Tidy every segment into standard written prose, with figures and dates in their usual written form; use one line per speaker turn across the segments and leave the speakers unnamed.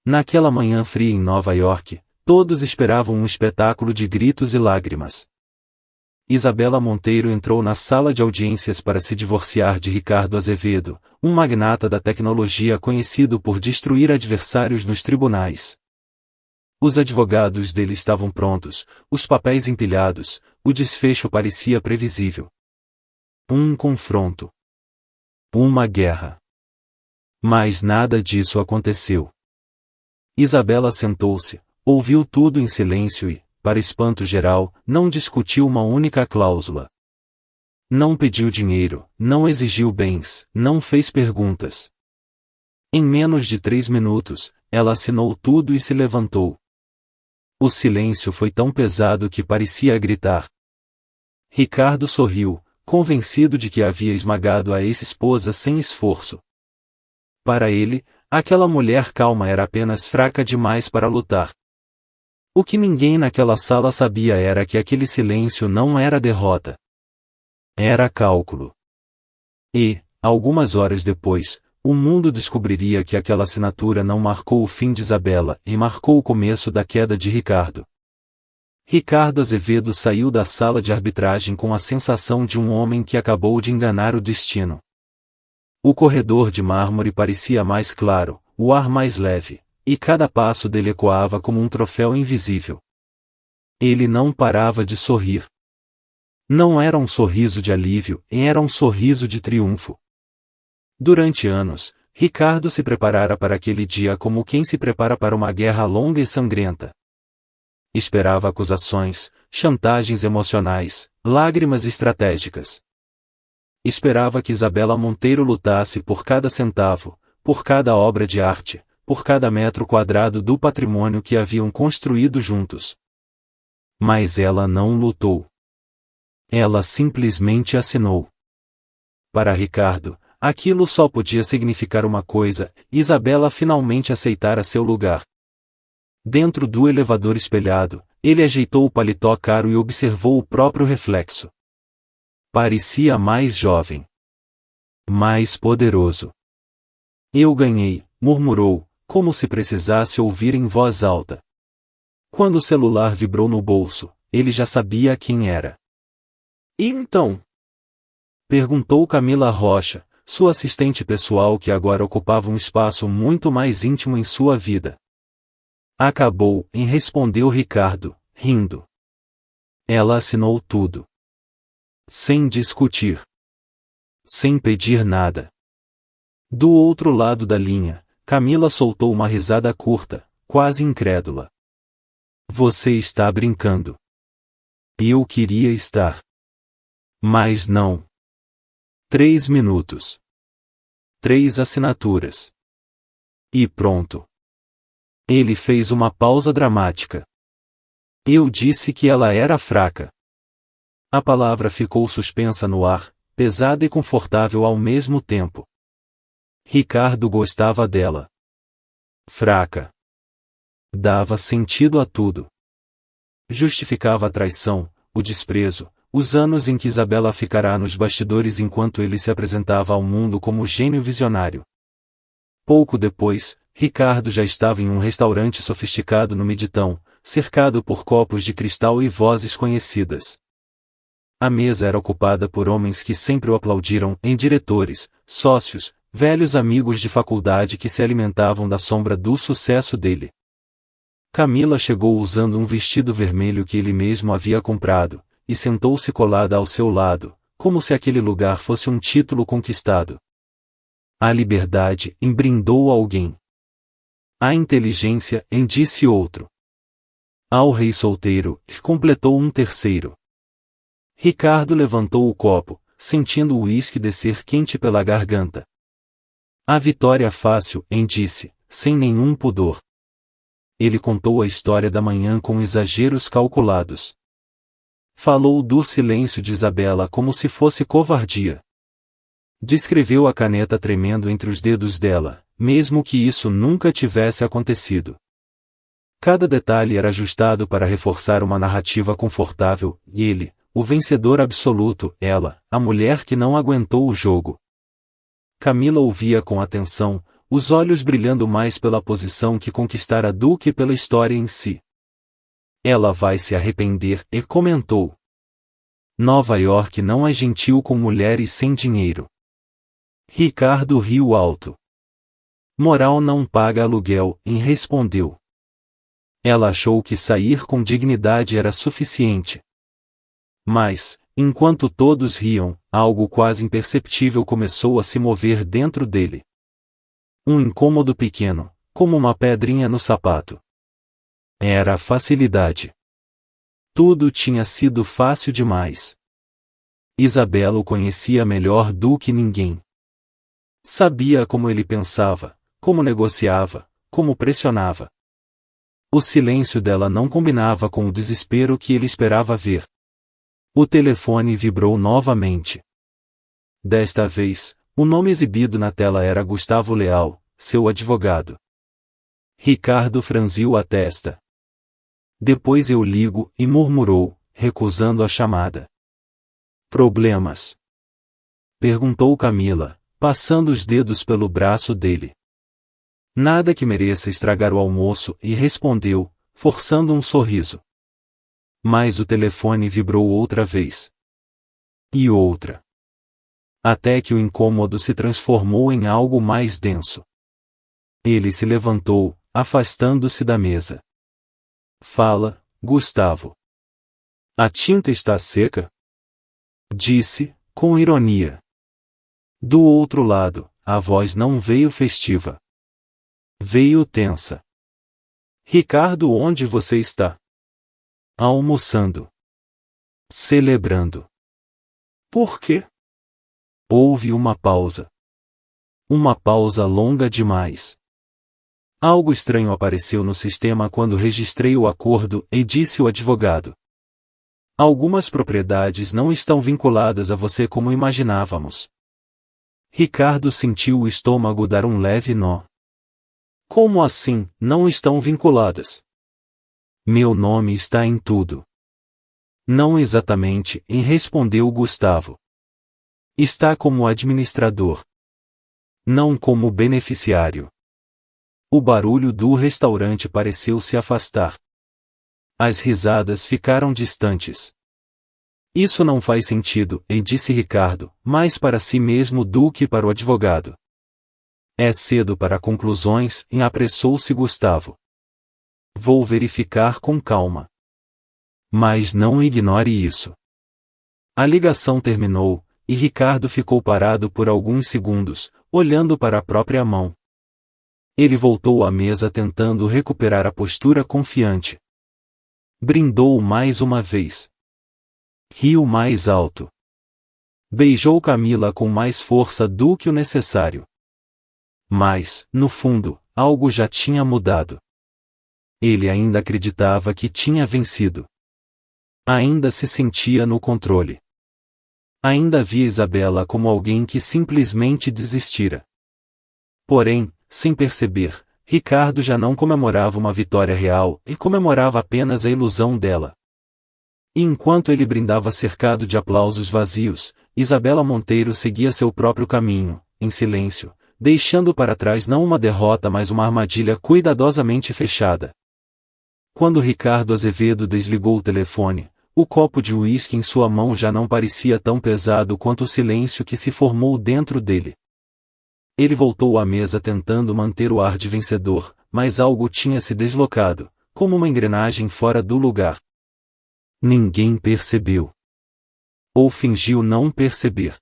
Naquela manhã fria em Nova York, todos esperavam um espetáculo de gritos e lágrimas. Isabela Monteiro entrou na sala de audiências para se divorciar de Ricardo Azevedo, um magnata da tecnologia conhecido por destruir adversários nos tribunais. Os advogados dele estavam prontos, os papéis empilhados, o desfecho parecia previsível. Um confronto. Uma guerra. Mas nada disso aconteceu. Isabela sentou-se, ouviu tudo em silêncio e, para espanto geral, não discutiu uma única cláusula. Não pediu dinheiro, não exigiu bens, não fez perguntas. Em menos de 3 minutos, ela assinou tudo e se levantou. O silêncio foi tão pesado que parecia gritar. Ricardo sorriu, convencido de que havia esmagado a ex-esposa sem esforço. Para ele, aquela mulher calma era apenas fraca demais para lutar. O que ninguém naquela sala sabia era que aquele silêncio não era derrota. Era cálculo. E, algumas horas depois, o mundo descobriria que aquela assinatura não marcou o fim de Isabela e marcou o começo da queda de Ricardo. Ricardo Azevedo saiu da sala de arbitragem com a sensação de um homem que acabou de enganar o destino. O corredor de mármore parecia mais claro, o ar mais leve, e cada passo dele ecoava como um troféu invisível. Ele não parava de sorrir. Não era um sorriso de alívio, era um sorriso de triunfo. Durante anos, Ricardo se preparara para aquele dia como quem se prepara para uma guerra longa e sangrenta. Esperava acusações, chantagens emocionais, lágrimas estratégicas. Esperava que Isabela Monteiro lutasse por cada centavo, por cada obra de arte, por cada metro quadrado do patrimônio que haviam construído juntos. Mas ela não lutou. Ela simplesmente assinou. Para Ricardo, aquilo só podia significar uma coisa: Isabela finalmente aceitara seu lugar. Dentro do elevador espelhado, ele ajeitou o paletó caro e observou o próprio reflexo. Parecia mais jovem. Mais poderoso. Eu ganhei, murmurou, como se precisasse ouvir em voz alta. Quando o celular vibrou no bolso, ele já sabia quem era. E então? Perguntou Camila Rocha, sua assistente pessoal que agora ocupava um espaço muito mais íntimo em sua vida. Acabou, respondeu Ricardo, rindo. Ela assinou tudo. Sem discutir. Sem pedir nada. Do outro lado da linha, Camila soltou uma risada curta, quase incrédula. Você está brincando. Eu queria estar. Mas não. 3 minutos. 3 assinaturas. E pronto. Ele fez uma pausa dramática. Eu disse que ela era fraca. A palavra ficou suspensa no ar, pesada e confortável ao mesmo tempo. Ricardo gostava dela. Fraca. Dava sentido a tudo. Justificava a traição, o desprezo, os anos em que Isabela ficará nos bastidores enquanto ele se apresentava ao mundo como gênio visionário. Pouco depois, Ricardo já estava em um restaurante sofisticado no Midtown, cercado por copos de cristal e vozes conhecidas. A mesa era ocupada por homens que sempre o aplaudiram, diretores, sócios, velhos amigos de faculdade que se alimentavam da sombra do sucesso dele. Camila chegou usando um vestido vermelho que ele mesmo havia comprado, e sentou-se colada ao seu lado, como se aquele lugar fosse um título conquistado. A liberdade brindou alguém. A inteligência disse outro. Ao rei solteiro, completou um terceiro. Ricardo levantou o copo, sentindo o uísque descer quente pela garganta. A vitória fácil, disse, sem nenhum pudor. Ele contou a história da manhã com exageros calculados. Falou do silêncio de Isabela como se fosse covardia. Descreveu a caneta tremendo entre os dedos dela, mesmo que isso nunca tivesse acontecido. Cada detalhe era ajustado para reforçar uma narrativa confortável, e ele, o vencedor absoluto, ela, a mulher que não aguentou o jogo. Camila ouvia com atenção, os olhos brilhando mais pela posição que conquistara do que pela história em si. Ela vai se arrepender, e comentou. Nova York não é gentil com mulheres sem dinheiro. Ricardo riu alto. Moral não paga aluguel, e respondeu. Ela achou que sair com dignidade era suficiente. Mas, enquanto todos riam, algo quase imperceptível começou a se mover dentro dele. Um incômodo pequeno, como uma pedrinha no sapato. Era a facilidade. Tudo tinha sido fácil demais. Isabela o conhecia melhor do que ninguém. Sabia como ele pensava, como negociava, como pressionava. O silêncio dela não combinava com o desespero que ele esperava ver. O telefone vibrou novamente. Desta vez, o nome exibido na tela era Gustavo Leal, seu advogado. Ricardo franziu a testa. Depois eu ligo, e murmurou, recusando a chamada. Problemas? Perguntou Camila, passando os dedos pelo braço dele. Nada que mereça estragar o almoço, e respondeu, forçando um sorriso. Mas o telefone vibrou outra vez. E outra. Até que o incômodo se transformou em algo mais denso. Ele se levantou, afastando-se da mesa. Fala, Gustavo. A tinta está seca? Disse, com ironia. Do outro lado, a voz não veio festiva. Veio tensa. Ricardo, onde você está? Almoçando. Celebrando. Por quê? Houve uma pausa. Uma pausa longa demais. Algo estranho apareceu no sistema quando registrei o acordo, e disse o advogado. Algumas propriedades não estão vinculadas a você como imaginávamos. Ricardo sentiu o estômago dar um leve nó. Como assim, não estão vinculadas? Meu nome está em tudo. Não exatamente, respondeu Gustavo. Está como administrador. Não como beneficiário. O barulho do restaurante pareceu se afastar. As risadas ficaram distantes. Isso não faz sentido, disse Ricardo, mais para si mesmo do que para o advogado. É cedo para conclusões, apressou-se Gustavo. Vou verificar com calma. Mas não ignore isso. A ligação terminou, e Ricardo ficou parado por alguns segundos, olhando para a própria mão. Ele voltou à mesa tentando recuperar a postura confiante. Brindou mais uma vez. Riu mais alto. Beijou Camila com mais força do que o necessário. Mas, no fundo, algo já tinha mudado. Ele ainda acreditava que tinha vencido. Ainda se sentia no controle. Ainda via Isabela como alguém que simplesmente desistira. Porém, sem perceber, Ricardo já não comemorava uma vitória real, e comemorava apenas a ilusão dela. E enquanto ele brindava cercado de aplausos vazios, Isabela Monteiro seguia seu próprio caminho, em silêncio, deixando para trás não uma derrota mas uma armadilha cuidadosamente fechada. Quando Ricardo Azevedo desligou o telefone, o copo de uísque em sua mão já não parecia tão pesado quanto o silêncio que se formou dentro dele. Ele voltou à mesa tentando manter o ar de vencedor, mas algo tinha se deslocado, como uma engrenagem fora do lugar. Ninguém percebeu. Ou fingiu não perceber.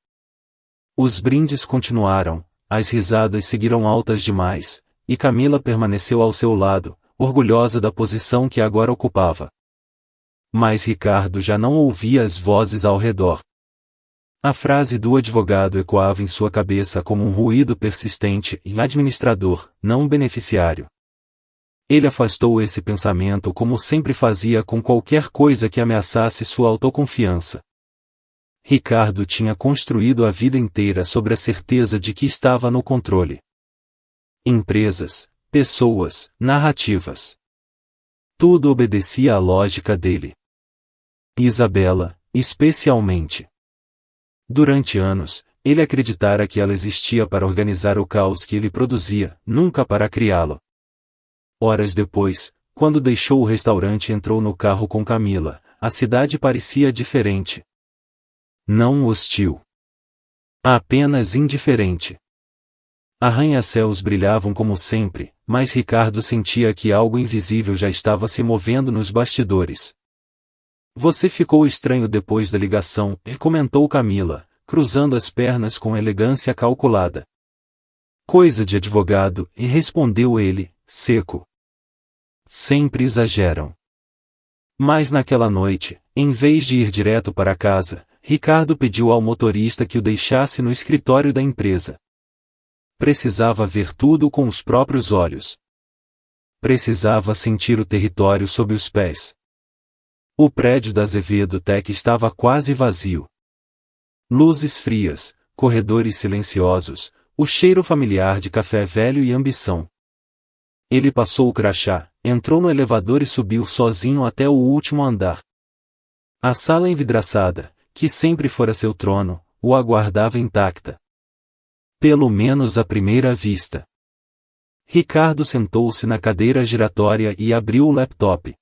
Os brindes continuaram, as risadas seguiram altas demais, e Camila permaneceu ao seu lado, orgulhosa da posição que agora ocupava. Mas Ricardo já não ouvia as vozes ao redor. A frase do advogado ecoava em sua cabeça como um ruído persistente, administrador, não beneficiário. Ele afastou esse pensamento como sempre fazia com qualquer coisa que ameaçasse sua autoconfiança. Ricardo tinha construído a vida inteira sobre a certeza de que estava no controle. Empresas, pessoas, narrativas. Tudo obedecia à lógica dele. Isabela, especialmente. Durante anos, ele acreditara que ela existia para organizar o caos que ele produzia, nunca para criá-lo. Horas depois, quando deixou o restaurante e entrou no carro com Camila, a cidade parecia diferente. Não hostil. Apenas indiferente. Arranha-céus brilhavam como sempre, mas Ricardo sentia que algo invisível já estava se movendo nos bastidores. Você ficou estranho depois da ligação, comentou Camila, cruzando as pernas com elegância calculada. Coisa de advogado, e respondeu ele, seco. Sempre exageram. Mas naquela noite, em vez de ir direto para casa, Ricardo pediu ao motorista que o deixasse no escritório da empresa. Precisava ver tudo com os próprios olhos. Precisava sentir o território sob os pés. O prédio da Azevedo Tech estava quase vazio. Luzes frias, corredores silenciosos, o cheiro familiar de café velho e ambição. Ele passou o crachá, entrou no elevador e subiu sozinho até o último andar. A sala envidraçada, que sempre fora seu trono, o aguardava intacta. Pelo menos à primeira vista. Ricardo sentou-se na cadeira giratória e abriu o laptop.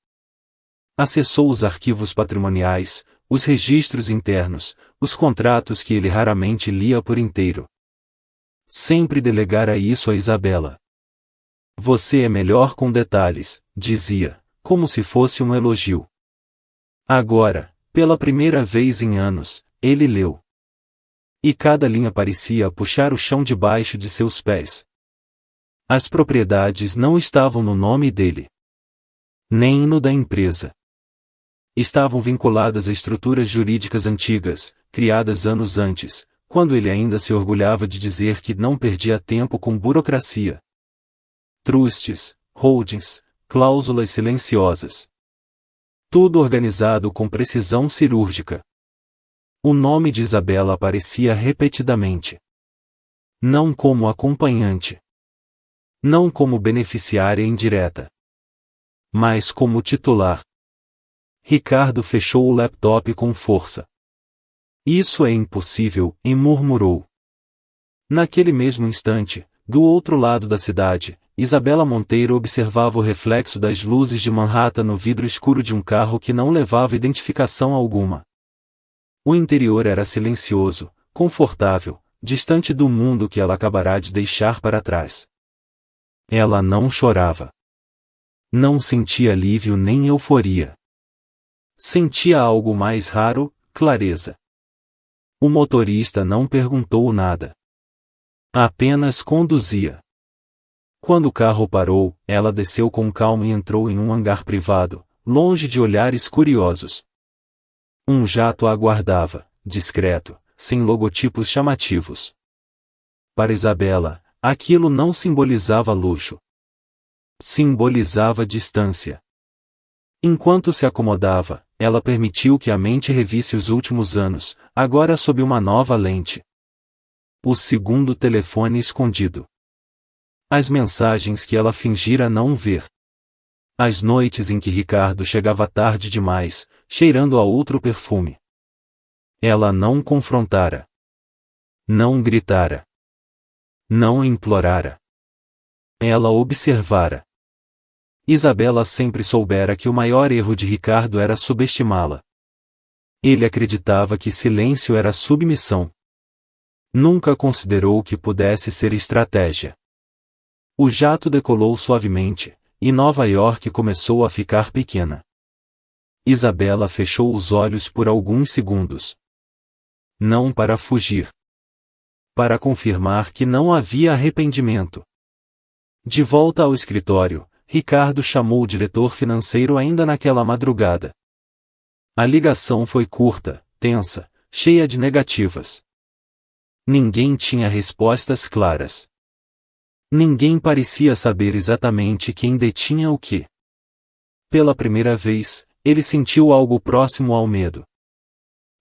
Acessou os arquivos patrimoniais, os registros internos, os contratos que ele raramente lia por inteiro. Sempre delegara isso a Isabela. Você é melhor com detalhes, dizia, como se fosse um elogio. Agora, pela primeira vez em anos, ele leu. E cada linha parecia puxar o chão debaixo de seus pés. As propriedades não estavam no nome dele. Nem no da empresa. Estavam vinculadas a estruturas jurídicas antigas, criadas anos antes, quando ele ainda se orgulhava de dizer que não perdia tempo com burocracia. Trusts, holdings, cláusulas silenciosas. Tudo organizado com precisão cirúrgica. O nome de Isabela aparecia repetidamente. Não como acompanhante. Não como beneficiária indireta. Mas como titular. Ricardo fechou o laptop com força. Isso é impossível, e murmurou. Naquele mesmo instante, do outro lado da cidade, Isabela Monteiro observava o reflexo das luzes de Manhattan no vidro escuro de um carro que não levava identificação alguma. O interior era silencioso, confortável, distante do mundo que ela acabará de deixar para trás. Ela não chorava. Não sentia alívio nem euforia. Sentia algo mais raro, clareza. O motorista não perguntou nada. Apenas conduzia. Quando o carro parou, ela desceu com calma e entrou em um hangar privado, longe de olhares curiosos. Um jato a aguardava, discreto, sem logotipos chamativos. Para Isabela, aquilo não simbolizava luxo. Simbolizava distância. Enquanto se acomodava, ela permitiu que a mente revisse os últimos anos, agora sob uma nova lente. O segundo telefone escondido. As mensagens que ela fingira não ver. As noites em que Ricardo chegava tarde demais, cheirando a outro perfume. Ela não confrontara. Não gritara. Não implorara. Ela observara. Isabela sempre soubera que o maior erro de Ricardo era subestimá-la. Ele acreditava que silêncio era submissão. Nunca considerou que pudesse ser estratégia. O jato decolou suavemente, e Nova York começou a ficar pequena. Isabela fechou os olhos por alguns segundos. Não para fugir. Para confirmar que não havia arrependimento. De volta ao escritório, Ricardo chamou o diretor financeiro ainda naquela madrugada. A ligação foi curta, tensa, cheia de negativas. Ninguém tinha respostas claras. Ninguém parecia saber exatamente quem detinha o quê. Pela primeira vez, ele sentiu algo próximo ao medo.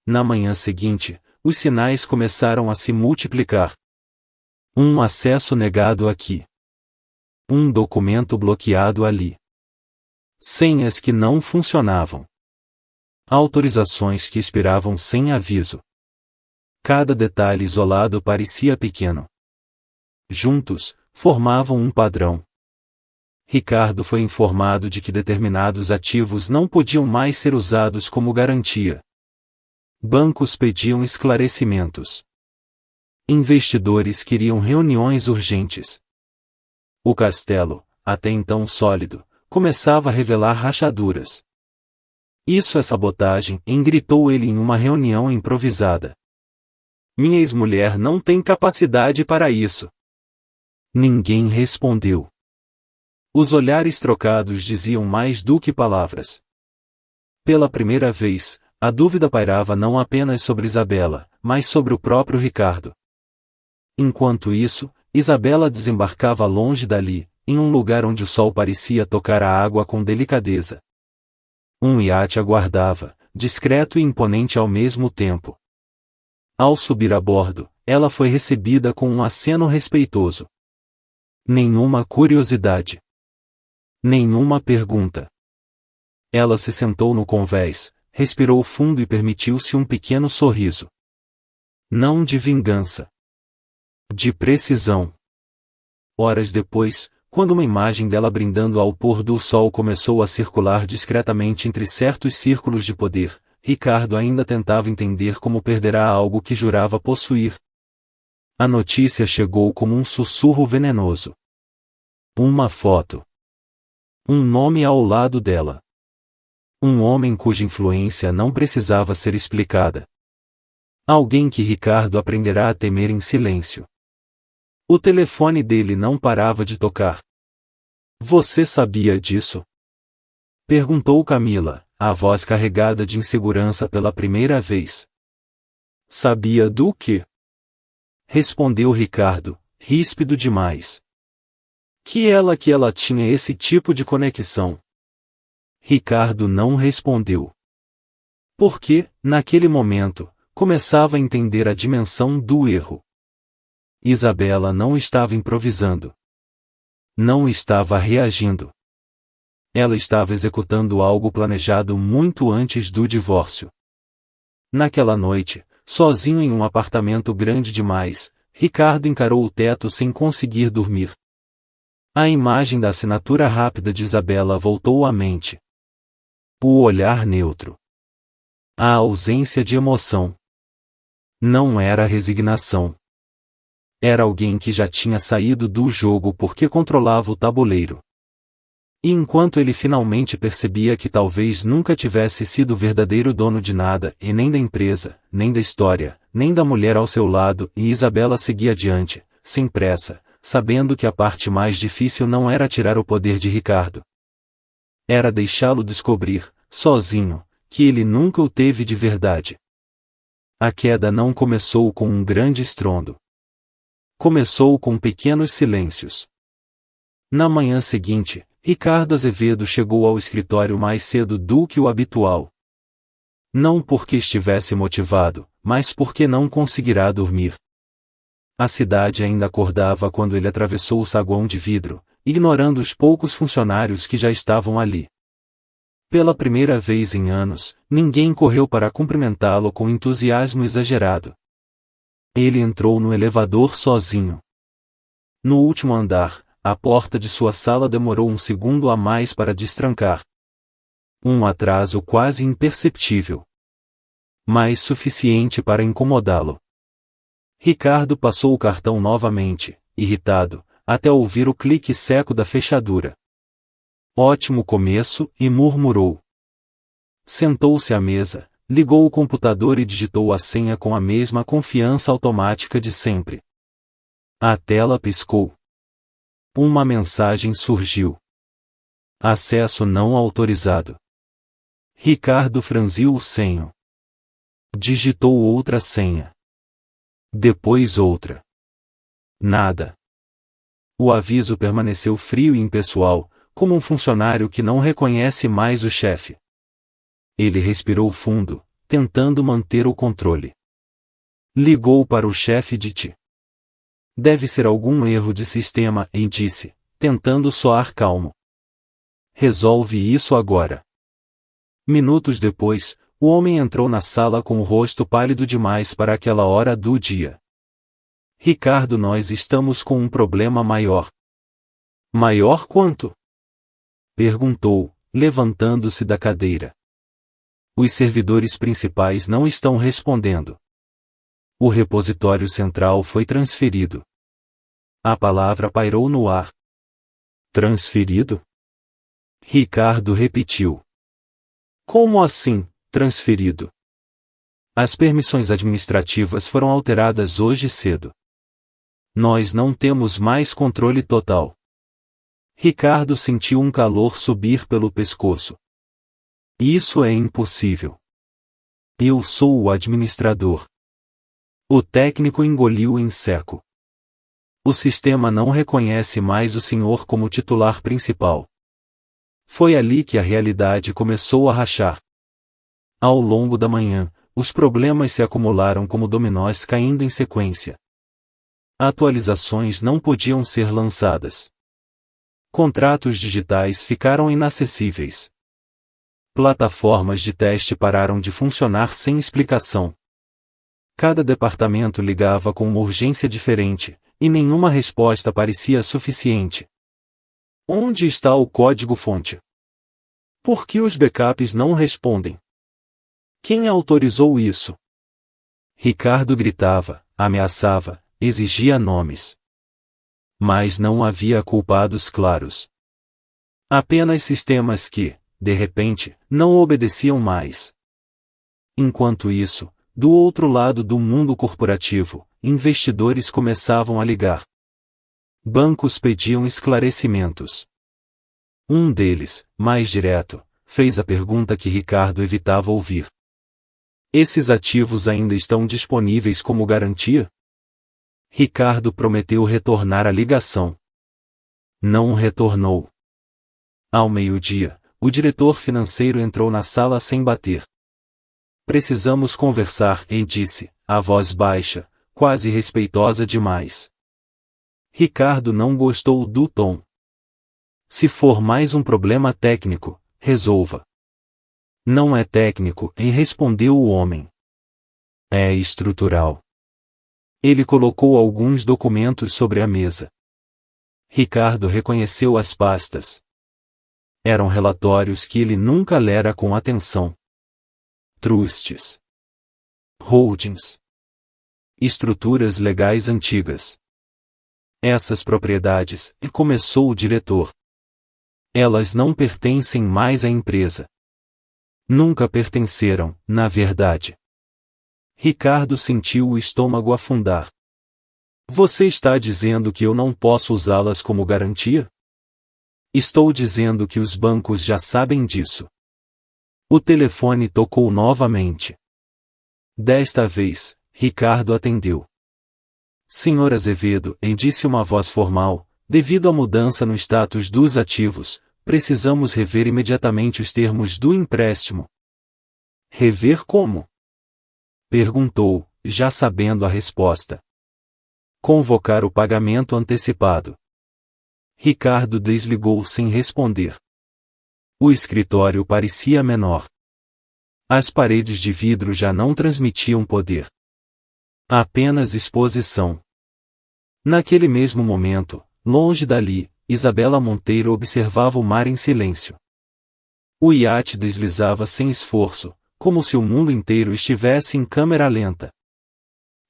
Na manhã seguinte, os sinais começaram a se multiplicar. Um acesso negado aqui. Um documento bloqueado ali. Senhas que não funcionavam. Autorizações que expiravam sem aviso. Cada detalhe isolado parecia pequeno. Juntos, formavam um padrão. Ricardo foi informado de que determinados ativos não podiam mais ser usados como garantia. Bancos pediam esclarecimentos. Investidores queriam reuniões urgentes. O castelo, até então sólido, começava a revelar rachaduras. Isso é sabotagem, gritou ele em uma reunião improvisada. Minha ex-mulher não tem capacidade para isso. Ninguém respondeu. Os olhares trocados diziam mais do que palavras. Pela primeira vez, a dúvida pairava não apenas sobre Isabela, mas sobre o próprio Ricardo. Enquanto isso, Isabela desembarcava longe dali, em um lugar onde o sol parecia tocar a água com delicadeza. Um iate aguardava, discreto e imponente ao mesmo tempo. Ao subir a bordo, ela foi recebida com um aceno respeitoso. Nenhuma curiosidade. Nenhuma pergunta. Ela se sentou no convés, respirou fundo e permitiu-se um pequeno sorriso. Não de vingança. De precisão. Horas depois, quando uma imagem dela brindando ao pôr do sol começou a circular discretamente entre certos círculos de poder, Ricardo ainda tentava entender como perderá algo que jurava possuir. A notícia chegou como um sussurro venenoso. Uma foto. Um nome ao lado dela. Um homem cuja influência não precisava ser explicada. Alguém que Ricardo aprenderá a temer em silêncio. O telefone dele não parava de tocar. Você sabia disso? Perguntou Camila, a voz carregada de insegurança pela primeira vez. Sabia do quê? Respondeu Ricardo, ríspido demais. Que ela tinha esse tipo de conexão. Ricardo não respondeu. Porque, naquele momento, começava a entender a dimensão do erro. Isabela não estava improvisando. Não estava reagindo. Ela estava executando algo planejado muito antes do divórcio. Naquela noite, sozinho em um apartamento grande demais, Ricardo encarou o teto sem conseguir dormir. A imagem da assinatura rápida de Isabela voltou à mente. O olhar neutro. A ausência de emoção. Não era resignação. Era alguém que já tinha saído do jogo porque controlava o tabuleiro. E enquanto ele finalmente percebia que talvez nunca tivesse sido o verdadeiro dono de nada, e nem da empresa, nem da história, nem da mulher ao seu lado, e Isabela seguia adiante, sem pressa, sabendo que a parte mais difícil não era tirar o poder de Ricardo. Era deixá-lo descobrir, sozinho, que ele nunca o teve de verdade. A queda não começou com um grande estrondo. Começou com pequenos silêncios. Na manhã seguinte, Ricardo Azevedo chegou ao escritório mais cedo do que o habitual. Não porque estivesse motivado, mas porque não conseguirá dormir. A cidade ainda acordava quando ele atravessou o saguão de vidro, ignorando os poucos funcionários que já estavam ali. Pela primeira vez em anos, ninguém correu para cumprimentá-lo com entusiasmo exagerado. Ele entrou no elevador sozinho. No último andar, a porta de sua sala demorou um segundo a mais para destrancar. Um atraso quase imperceptível. Mas suficiente para incomodá-lo. Ricardo passou o cartão novamente, irritado, até ouvir o clique seco da fechadura. Ótimo começo, e murmurou. Sentou-se à mesa, ligou o computador e digitou a senha com a mesma confiança automática de sempre. A tela piscou. Uma mensagem surgiu. Acesso não autorizado. Ricardo franziu o senho. Digitou outra senha. Depois outra. Nada. O aviso permaneceu frio e impessoal, como um funcionário que não reconhece mais o chefe. Ele respirou fundo, tentando manter o controle. Ligou para o chefe de TI. Deve ser algum erro de sistema, e disse, tentando soar calmo. Resolve isso agora. Minutos depois, o homem entrou na sala com o rosto pálido demais para aquela hora do dia. Ricardo, nós estamos com um problema maior. Maior quanto? Perguntou, levantando-se da cadeira. Os servidores principais não estão respondendo. O repositório central foi transferido. A palavra pairou no ar. Transferido? Ricardo repetiu. Como assim, transferido? As permissões administrativas foram alteradas hoje cedo. Nós não temos mais controle total. Ricardo sentiu um calor subir pelo pescoço. Isso é impossível. Eu sou o administrador. O técnico engoliu em seco. O sistema não reconhece mais o senhor como titular principal. Foi ali que a realidade começou a rachar. Ao longo da manhã, os problemas se acumularam como dominós caindo em sequência. Atualizações não podiam ser lançadas. Contratos digitais ficaram inacessíveis. Plataformas de teste pararam de funcionar sem explicação. Cada departamento ligava com uma urgência diferente, e nenhuma resposta parecia suficiente. Onde está o código-fonte? Por que os backups não respondem? Quem autorizou isso? Ricardo gritava, ameaçava, exigia nomes. Mas não havia culpados claros. Apenas sistemas que, de repente, não obedeciam mais. Enquanto isso, do outro lado do mundo corporativo, investidores começavam a ligar. Bancos pediam esclarecimentos. Um deles, mais direto, fez a pergunta que Ricardo evitava ouvir. Esses ativos ainda estão disponíveis como garantia? Ricardo prometeu retornar a ligação. Não retornou. Ao meio-dia, o diretor financeiro entrou na sala sem bater. Precisamos conversar, e disse, a voz baixa, quase respeitosa demais. Ricardo não gostou do tom. Se for mais um problema técnico, resolva. Não é técnico, respondeu o homem. É estrutural. Ele colocou alguns documentos sobre a mesa. Ricardo reconheceu as pastas. Eram relatórios que ele nunca lera com atenção. Trusts. Holdings. Estruturas legais antigas. Essas propriedades, começou o diretor. Elas não pertencem mais à empresa. Nunca pertenceram, na verdade. Ricardo sentiu o estômago afundar. Você está dizendo que eu não posso usá-las como garantia? Estou dizendo que os bancos já sabem disso. O telefone tocou novamente. Desta vez, Ricardo atendeu. Senhor Azevedo, disse uma voz formal, devido à mudança no status dos ativos, precisamos rever imediatamente os termos do empréstimo. Rever como? Perguntou, já sabendo a resposta. Convocar o pagamento antecipado. Ricardo desligou sem responder. O escritório parecia menor. As paredes de vidro já não transmitiam poder. Apenas exposição. Naquele mesmo momento, longe dali, Isabela Monteiro observava o mar em silêncio. O iate deslizava sem esforço, como se o mundo inteiro estivesse em câmera lenta.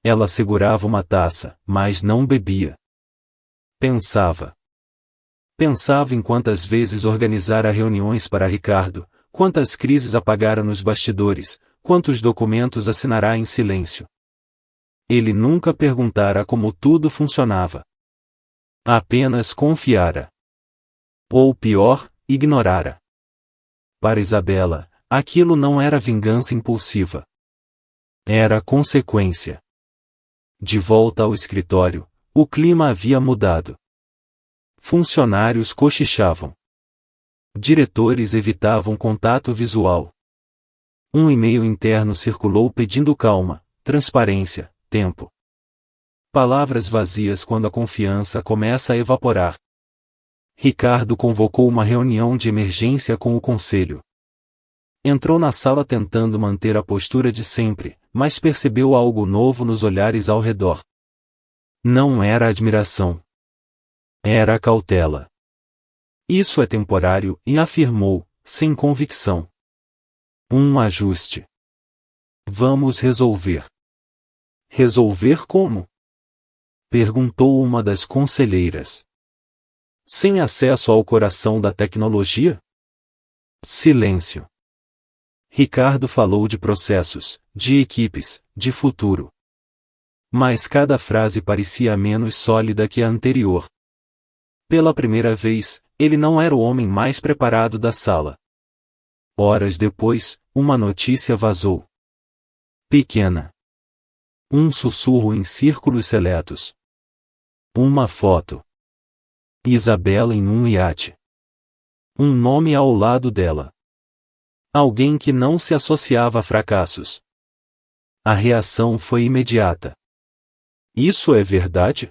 Ela segurava uma taça, mas não bebia. Pensava. Pensava em quantas vezes organizara reuniões para Ricardo, quantas crises apagara nos bastidores, quantos documentos assinará em silêncio. Ele nunca perguntara como tudo funcionava. Apenas confiara. Ou pior, ignorara. Para Isabela, aquilo não era vingança impulsiva. Era consequência. De volta ao escritório, o clima havia mudado. Funcionários cochichavam. Diretores evitavam contato visual. Um e-mail interno circulou pedindo calma, transparência, tempo. Palavras vazias quando a confiança começa a evaporar. Ricardo convocou uma reunião de emergência com o conselho. Entrou na sala tentando manter a postura de sempre, mas percebeu algo novo nos olhares ao redor. Não era admiração. Era cautela. Isso é temporário, e afirmou, sem convicção. Um ajuste. Vamos resolver. Resolver como? Perguntou uma das conselheiras. Sem acesso ao coração da tecnologia? Silêncio. Ricardo falou de processos, de equipes, de futuro. Mas cada frase parecia menos sólida que a anterior. Pela primeira vez, ele não era o homem mais preparado da sala. Horas depois, uma notícia vazou. Pequena. Um sussurro em círculos seletos. Uma foto. Isabela em um iate. Um nome ao lado dela. Alguém que não se associava a fracassos. A reação foi imediata. Isso é verdade?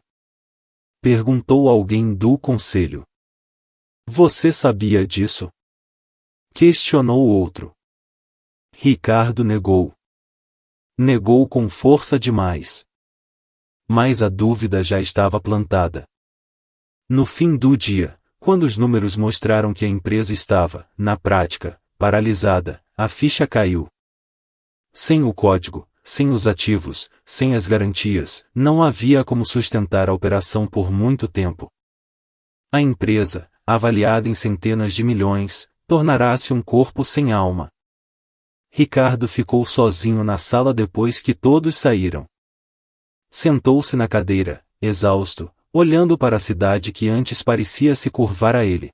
Perguntou alguém do conselho. Você sabia disso? Questionou outro. Ricardo negou. Negou com força demais. Mas a dúvida já estava plantada. No fim do dia, quando os números mostraram que a empresa estava, na prática, paralisada, a ficha caiu. Sem o código, sem os ativos, sem as garantias, não havia como sustentar a operação por muito tempo. A empresa, avaliada em centenas de milhões, tornará-se um corpo sem alma. Ricardo ficou sozinho na sala depois que todos saíram. Sentou-se na cadeira, exausto, olhando para a cidade que antes parecia se curvar a ele.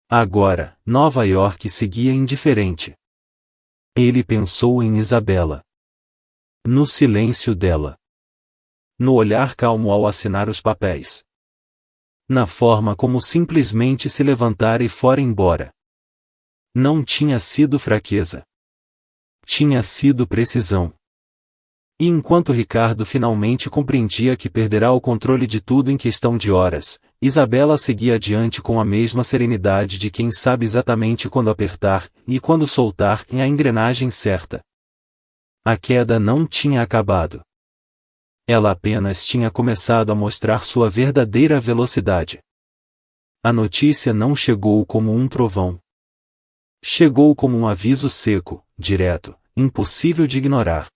Agora, Nova York seguia indiferente. Ele pensou em Isabela. No silêncio dela. No olhar calmo ao assinar os papéis. Na forma como simplesmente se levantara e fora embora. Não tinha sido fraqueza. Tinha sido precisão. E enquanto Ricardo finalmente compreendia que perderá o controle de tudo em questão de horas, Isabela seguia adiante com a mesma serenidade de quem sabe exatamente quando apertar, e quando soltar, a engrenagem certa. A queda não tinha acabado. Ela apenas tinha começado a mostrar sua verdadeira velocidade. A notícia não chegou como um trovão. Chegou como um aviso seco, direto, impossível de ignorar.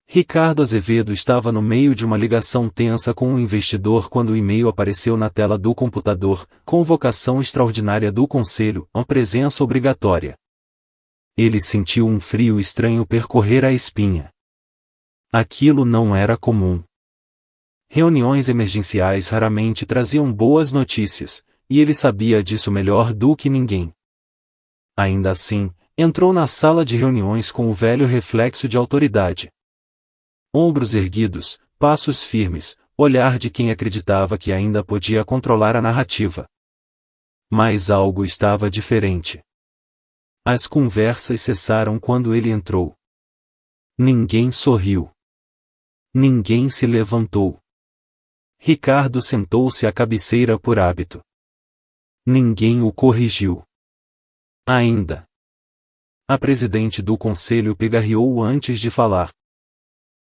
Ricardo Azevedo estava no meio de uma ligação tensa com um investidor quando o e-mail apareceu na tela do computador, convocação extraordinária do conselho, uma presença obrigatória. Ele sentiu um frio estranho percorrer a espinha. Aquilo não era comum. Reuniões emergenciais raramente traziam boas notícias, e ele sabia disso melhor do que ninguém. Ainda assim, entrou na sala de reuniões com o velho reflexo de autoridade. Ombros erguidos, passos firmes, olhar de quem acreditava que ainda podia controlar a narrativa. Mas algo estava diferente. As conversas cessaram quando ele entrou. Ninguém sorriu. Ninguém se levantou. Ricardo sentou-se à cabeceira por hábito. Ninguém o corrigiu. Ainda. A presidente do conselho pigarreou antes de falar.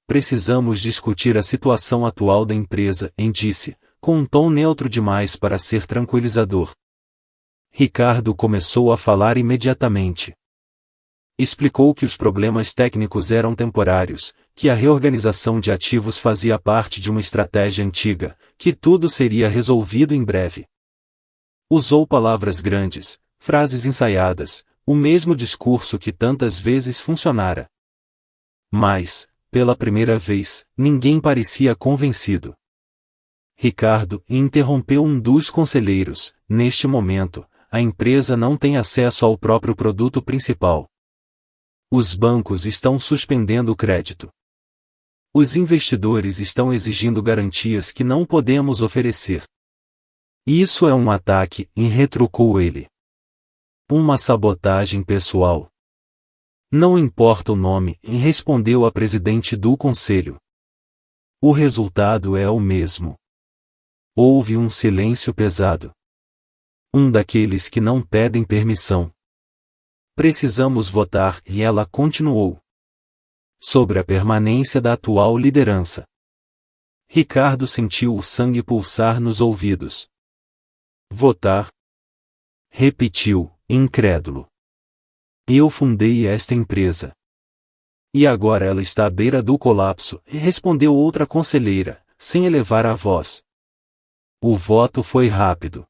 Precisamos discutir a situação atual da empresa, disse, com um tom neutro demais para ser tranquilizador. Ricardo começou a falar imediatamente. Explicou que os problemas técnicos eram temporários, que a reorganização de ativos fazia parte de uma estratégia antiga, que tudo seria resolvido em breve. Usou palavras grandes, frases ensaiadas, o mesmo discurso que tantas vezes funcionara. Mas, pela primeira vez, ninguém parecia convencido. Ricardo interrompeu um dos conselheiros. Neste momento, a empresa não tem acesso ao próprio produto principal. Os bancos estão suspendendo o crédito. Os investidores estão exigindo garantias que não podemos oferecer. Isso é um ataque, retrucou ele. Uma sabotagem pessoal. Não importa o nome, respondeu a presidente do conselho. O resultado é o mesmo. Houve um silêncio pesado. Um daqueles que não pedem permissão. Precisamos votar, e ela continuou. Sobre a permanência da atual liderança. Ricardo sentiu o sangue pulsar nos ouvidos. Votar? Repetiu, incrédulo. Eu fundei esta empresa. E agora ela está à beira do colapso, respondeu outra conselheira, sem elevar a voz. O voto foi rápido.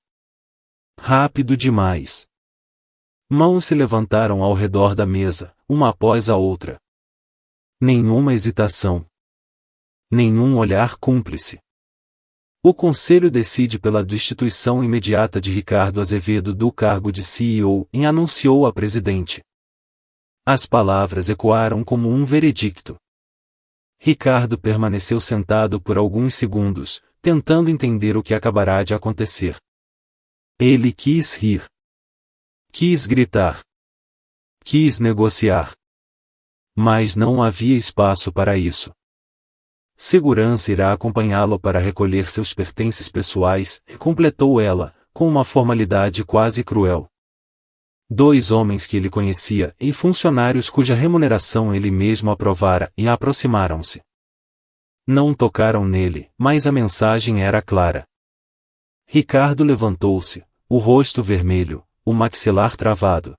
Rápido demais. Mãos se levantaram ao redor da mesa, uma após a outra. Nenhuma hesitação. Nenhum olhar cúmplice. O Conselho decide pela destituição imediata de Ricardo Azevedo do cargo de CEO e anunciou a presidente. As palavras ecoaram como um veredicto. Ricardo permaneceu sentado por alguns segundos, tentando entender o que acabará de acontecer. Ele quis rir. Quis gritar. Quis negociar. Mas não havia espaço para isso. Segurança irá acompanhá-lo para recolher seus pertences pessoais, completou ela, com uma formalidade quase cruel. 2 homens que ele conhecia e funcionários cuja remuneração ele mesmo aprovara e aproximaram-se. Não tocaram nele, mas a mensagem era clara. Ricardo levantou-se, o rosto vermelho, o maxilar travado.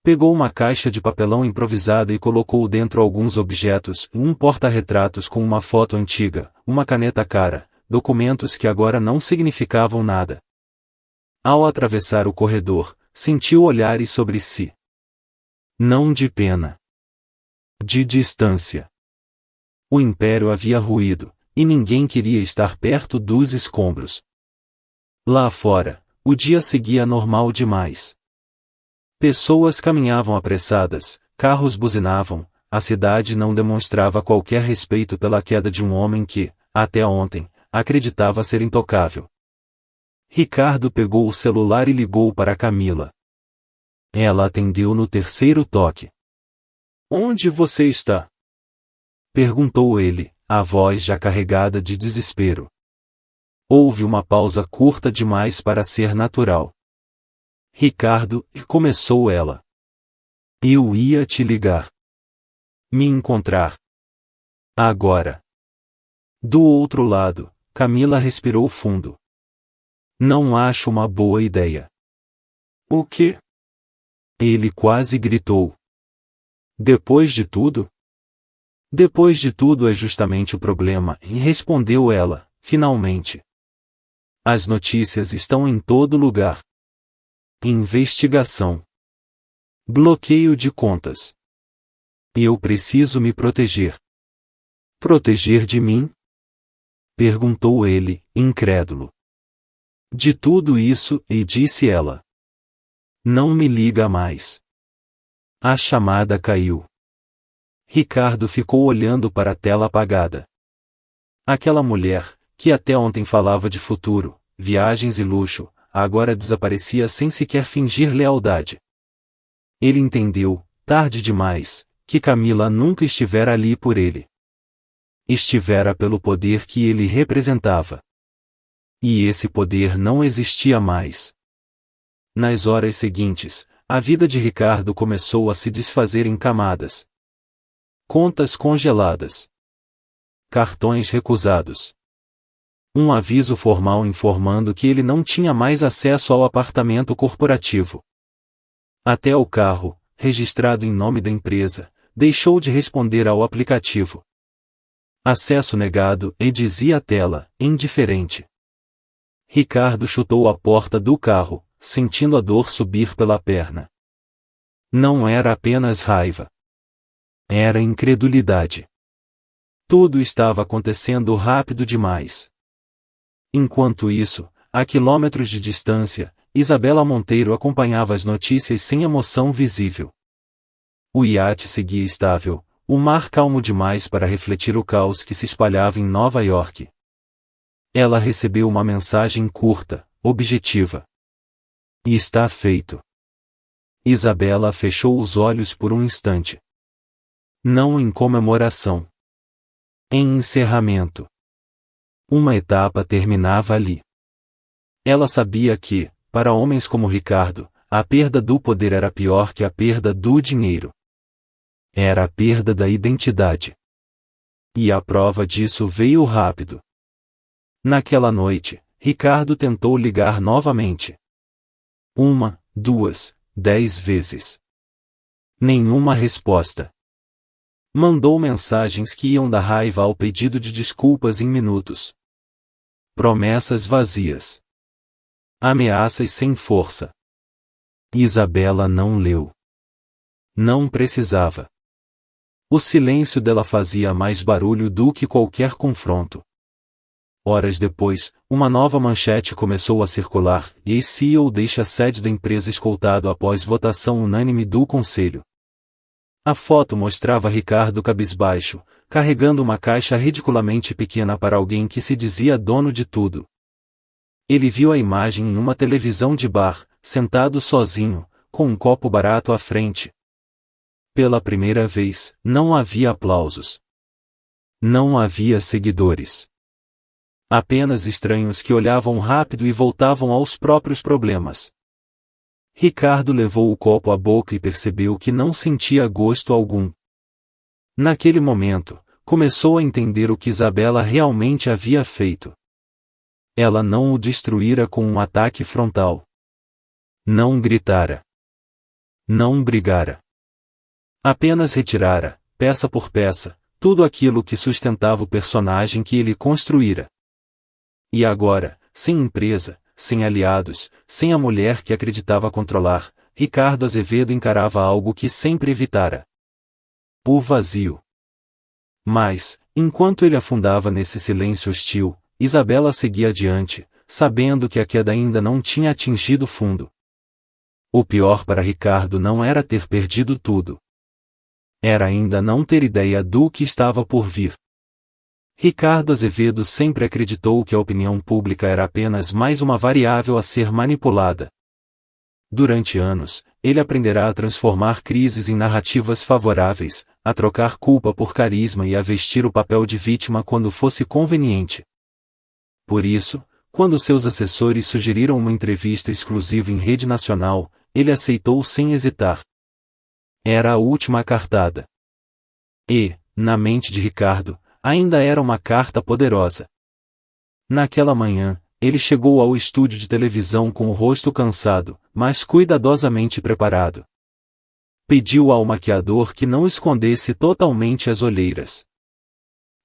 Pegou uma caixa de papelão improvisada e colocou dentro alguns objetos, um porta-retratos com uma foto antiga, uma caneta cara, documentos que agora não significavam nada. Ao atravessar o corredor, sentiu olhares sobre si. Não de pena. De distância. O império havia ruído, e ninguém queria estar perto dos escombros. Lá fora, o dia seguia normal demais. Pessoas caminhavam apressadas, carros buzinavam, a cidade não demonstrava qualquer respeito pela queda de um homem que, até ontem, acreditava ser intocável. Ricardo pegou o celular e ligou para Camila. Ela atendeu no 3º toque. Onde você está? Perguntou ele, a voz já carregada de desespero. Houve uma pausa curta demais para ser natural. Ricardo, começou ela. Eu ia te ligar. Me encontrar. Agora. Do outro lado, Camila respirou fundo. Não acho uma boa ideia. O quê? Ele quase gritou. Depois de tudo? Depois de tudo é justamente o problema, e respondeu ela, finalmente. As notícias estão em todo lugar. Investigação. Bloqueio de contas. Eu preciso me proteger. Proteger de mim? Perguntou ele, incrédulo. De tudo isso, e disse ela. Não me liga mais. A chamada caiu. Ricardo ficou olhando para a tela apagada. Aquela mulher, que até ontem falava de futuro, viagens e luxo, agora desaparecia sem sequer fingir lealdade. Ele entendeu, tarde demais, que Camila nunca estivera ali por ele. Estivera pelo poder que ele representava. E esse poder não existia mais. Nas horas seguintes, a vida de Ricardo começou a se desfazer em camadas. Contas congeladas. Cartões recusados. Um aviso formal informando que ele não tinha mais acesso ao apartamento corporativo. Até o carro, registrado em nome da empresa, deixou de responder ao aplicativo. Acesso negado, e dizia a tela, indiferente. Ricardo chutou a porta do carro, sentindo a dor subir pela perna. Não era apenas raiva. Era incredulidade. Tudo estava acontecendo rápido demais. Enquanto isso, a quilômetros de distância, Isabela Monteiro acompanhava as notícias sem emoção visível. O iate seguia estável, o mar calmo demais para refletir o caos que se espalhava em Nova York. Ela recebeu uma mensagem curta, objetiva. E está feito. Isabela fechou os olhos por um instante. Não em comemoração. Em encerramento. Uma etapa terminava ali. Ela sabia que, para homens como Ricardo, a perda do poder era pior que a perda do dinheiro. Era a perda da identidade. E a prova disso veio rápido. Naquela noite, Ricardo tentou ligar novamente. 1, 2, 10 vezes. Nenhuma resposta. Mandou mensagens que iam da raiva ao pedido de desculpas em minutos. Promessas vazias. Ameaças sem força. Isabela não leu. Não precisava. O silêncio dela fazia mais barulho do que qualquer confronto. Horas depois, uma nova manchete começou a circular, e CEO deixa a sede da empresa escoltado após votação unânime do conselho. A foto mostrava Ricardo cabisbaixo, carregando uma caixa ridiculamente pequena para alguém que se dizia dono de tudo. Ele viu a imagem em uma televisão de bar, sentado sozinho, com um copo barato à frente. Pela primeira vez, não havia aplausos. Não havia seguidores. Apenas estranhos que olhavam rápido e voltavam aos próprios problemas. Ricardo levou o copo à boca e percebeu que não sentia gosto algum. Naquele momento, começou a entender o que Isabela realmente havia feito. Ela não o destruíra com um ataque frontal. Não gritara. Não brigara. Apenas retirara, peça por peça, tudo aquilo que sustentava o personagem que ele construíra. E agora, sem empresa, sem aliados, sem a mulher que acreditava controlar, Ricardo Azevedo encarava algo que sempre evitara. O vazio. Mas, enquanto ele afundava nesse silêncio hostil, Isabela seguia adiante, sabendo que a queda ainda não tinha atingido fundo. O pior para Ricardo não era ter perdido tudo. Era ainda não ter ideia do que estava por vir. Ricardo Azevedo sempre acreditou que a opinião pública era apenas mais uma variável a ser manipulada. Durante anos, ele aprenderá a transformar crises em narrativas favoráveis, a trocar culpa por carisma e a vestir o papel de vítima quando fosse conveniente. Por isso, quando seus assessores sugeriram uma entrevista exclusiva em rede nacional, ele aceitou sem hesitar. Era a última cartada. E, na mente de Ricardo, ainda era uma carta poderosa. Naquela manhã, ele chegou ao estúdio de televisão com o rosto cansado, mas cuidadosamente preparado. Pediu ao maquiador que não escondesse totalmente as olheiras.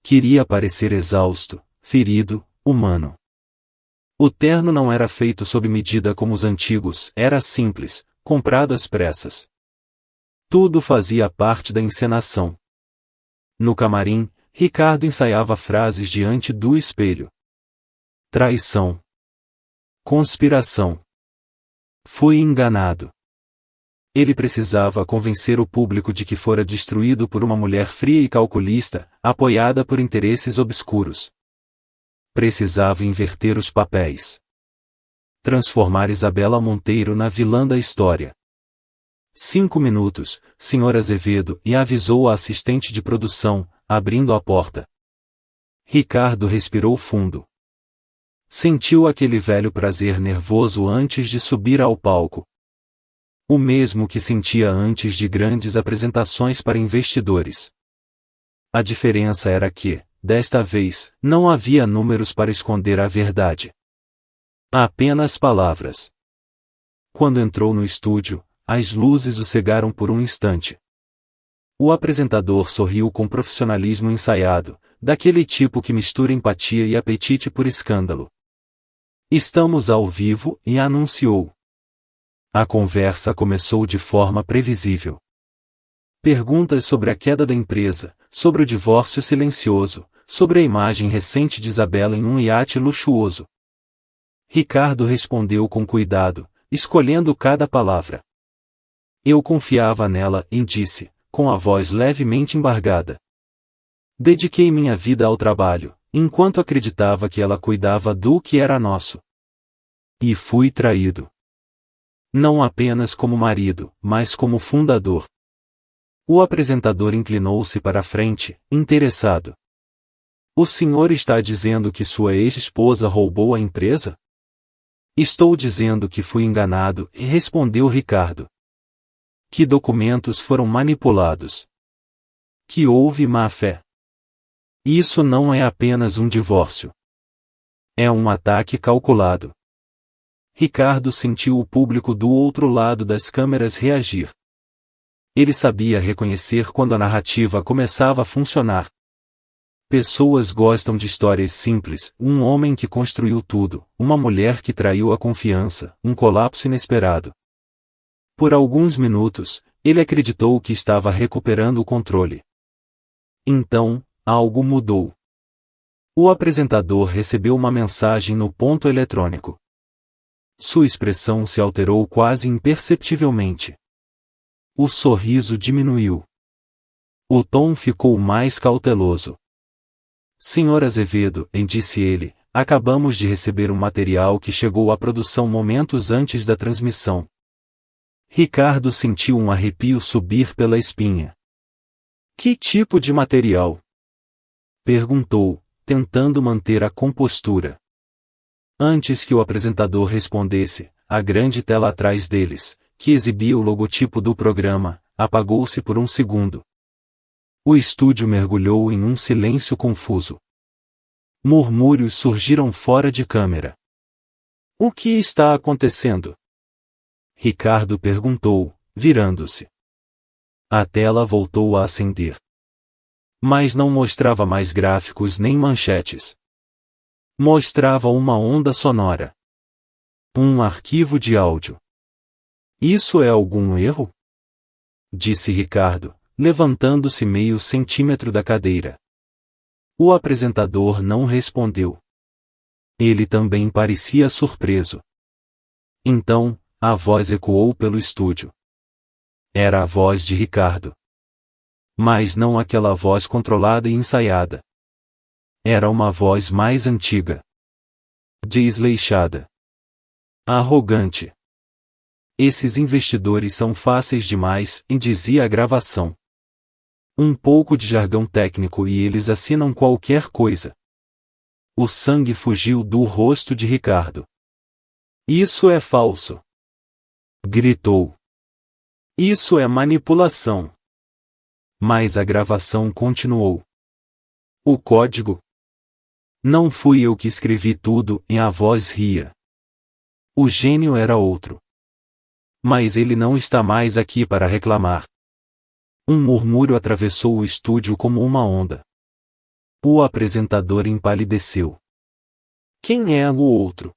Queria parecer exausto, ferido, humano. O terno não era feito sob medida como os antigos, era simples, comprado às pressas. Tudo fazia parte da encenação. No camarim, Ricardo ensaiava frases diante do espelho. Traição. Conspiração. Fui enganado. Ele precisava convencer o público de que fora destruído por uma mulher fria e calculista, apoiada por interesses obscuros. Precisava inverter os papéis. Transformar Isabela Monteiro na vilã da história. 5 minutos, Sr. Azevedo, e avisou a assistente de produção, abrindo a porta. Ricardo respirou fundo. Sentiu aquele velho prazer nervoso antes de subir ao palco. O mesmo que sentia antes de grandes apresentações para investidores. A diferença era que, desta vez, não havia números para esconder a verdade. Apenas palavras. Quando entrou no estúdio, as luzes o cegaram por um instante. O apresentador sorriu com profissionalismo ensaiado, daquele tipo que mistura empatia e apetite por escândalo. Estamos ao vivo, e anunciou. A conversa começou de forma previsível. Perguntas sobre a queda da empresa, sobre o divórcio silencioso, sobre a imagem recente de Isabela em um iate luxuoso. Ricardo respondeu com cuidado, escolhendo cada palavra. Eu confiava nela, e disse, com a voz levemente embargada. Dediquei minha vida ao trabalho, enquanto acreditava que ela cuidava do que era nosso. E fui traído. Não apenas como marido, mas como fundador. O apresentador inclinou-se para a frente, interessado. O senhor está dizendo que sua ex-esposa roubou a empresa? Estou dizendo que fui enganado, respondeu Ricardo. Que documentos foram manipulados? Que houve má-fé? Isso não é apenas um divórcio. É um ataque calculado. Ricardo sentiu o público do outro lado das câmeras reagir. Ele sabia reconhecer quando a narrativa começava a funcionar. Pessoas gostam de histórias simples, um homem que construiu tudo, uma mulher que traiu a confiança, um colapso inesperado. Por alguns minutos, ele acreditou que estava recuperando o controle. Então, algo mudou. O apresentador recebeu uma mensagem no ponto eletrônico. Sua expressão se alterou quase imperceptivelmente. O sorriso diminuiu. O tom ficou mais cauteloso. Senhor Azevedo, disse ele, acabamos de receber um material que chegou à produção momentos antes da transmissão. Ricardo sentiu um arrepio subir pela espinha. Que tipo de material? Perguntou, tentando manter a compostura. Antes que o apresentador respondesse, a grande tela atrás deles, que exibia o logotipo do programa, apagou-se por um segundo. O estúdio mergulhou em um silêncio confuso. Murmúrios surgiram fora de câmera. O que está acontecendo? Ricardo perguntou, virando-se. A tela voltou a acender. Mas não mostrava mais gráficos nem manchetes. Mostrava uma onda sonora. Um arquivo de áudio. Isso é algum erro? Disse Ricardo, levantando-se meio centímetro da cadeira. O apresentador não respondeu. Ele também parecia surpreso. Então, a voz ecoou pelo estúdio. Era a voz de Ricardo. Mas não aquela voz controlada e ensaiada. Era uma voz mais antiga. Desleixada. Arrogante. Esses investidores são fáceis demais, dizia a gravação. Um pouco de jargão técnico e eles assinam qualquer coisa. O sangue fugiu do rosto de Ricardo. Isso é falso. Gritou. Isso é manipulação. Mas a gravação continuou. O código? Não fui eu que escrevi tudo, e a voz ria. O gênio era outro. Mas ele não está mais aqui para reclamar. Um murmúrio atravessou o estúdio como uma onda. O apresentador empalideceu. Quem é o outro?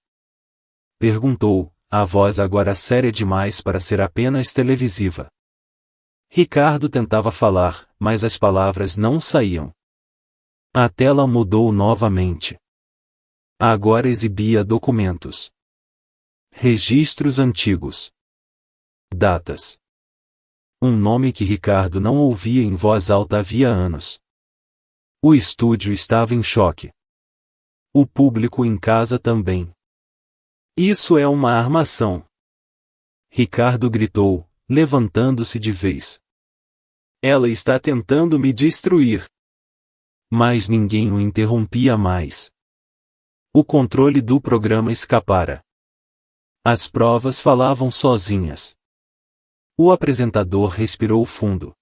Perguntou, a voz agora séria demais para ser apenas televisiva. Ricardo tentava falar, mas as palavras não saíam. A tela mudou novamente. Agora exibia documentos. Registros antigos. Datas. Um nome que Ricardo não ouvia em voz alta havia anos. O estúdio estava em choque. O público em casa também. Isso é uma armação. Ricardo gritou, levantando-se de vez. Ela está tentando me destruir. Mas ninguém o interrompia mais. O controle do programa escapara. As provas falavam sozinhas. O apresentador respirou fundo.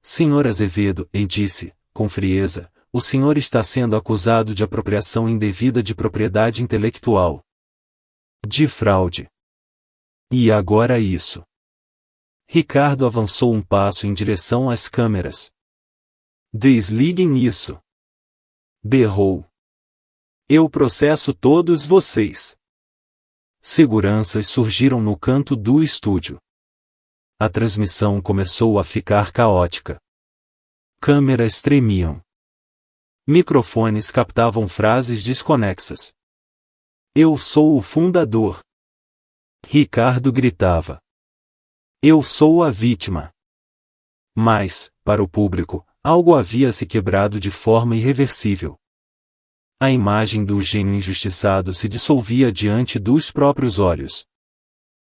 Senhor Azevedo, disse, com frieza, o senhor está sendo acusado de apropriação indevida de propriedade intelectual. De fraude. E agora isso. Ricardo avançou um passo em direção às câmeras. Desliguem isso. Berrou. Eu processo todos vocês. Seguranças surgiram no canto do estúdio. A transmissão começou a ficar caótica. Câmeras tremiam. Microfones captavam frases desconexas. Eu sou o fundador. Ricardo gritava. Eu sou a vítima. Mas, para o público, algo havia se quebrado de forma irreversível. A imagem do gênio injustiçado se dissolvia diante dos próprios olhos.